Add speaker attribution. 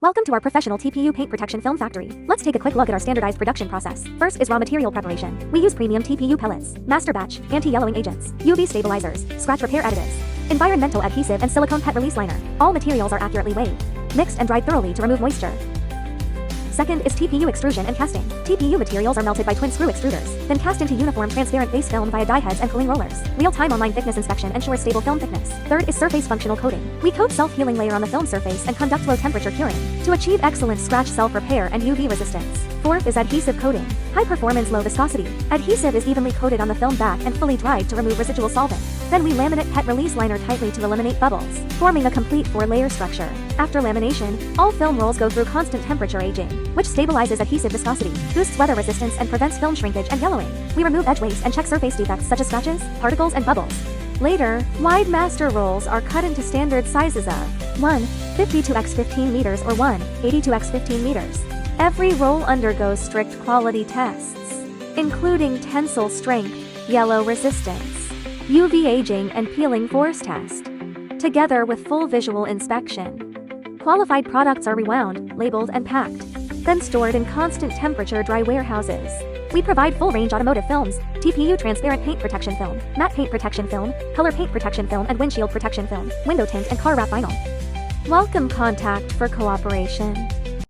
Speaker 1: Welcome to our professional TPU paint protection film factory. Let's take a quick look at our standardized production process. First is raw material preparation. We use premium TPU pellets, master batch, anti-yellowing agents, UV stabilizers, scratch repair additives, environmental adhesive and silicone pet release liner. All materials are accurately weighed, mixed and dried thoroughly to remove moisture. Second is TPU extrusion and casting. TPU materials are melted by twin screw extruders, then cast into uniform transparent base film via die heads and cooling rollers. Real-time online thickness inspection ensures stable film thickness. Third is surface functional coating. We coat self-healing layer on the film surface and conduct low-temperature curing to achieve excellent scratch self-repair and UV resistance. Fourth is adhesive coating. High-performance, low viscosity. Adhesive is evenly coated on the film back and fully dried to remove residual solvent. Then we laminate pet release liner tightly to eliminate bubbles, forming a complete 4-layer structure. After lamination, all film rolls go through constant temperature aging, which stabilizes adhesive viscosity, boosts weather resistance and prevents film shrinkage and yellowing. We remove edge waste and check surface defects such as scratches, particles, and bubbles. Later, wide master rolls are cut into standard sizes of 1. 52x15 meters or 1. 82x15 meters. Every roll undergoes strict quality tests, including tensile strength, yellow resistance, UV aging and peeling force test, together with full visual inspection. Qualified products are rewound, labeled and packed, then stored in constant temperature dry warehouses. We provide full range automotive films, TPU transparent paint protection film, matte paint protection film, color paint protection film and windshield protection film, window tint and car wrap vinyl. Welcome contact for cooperation.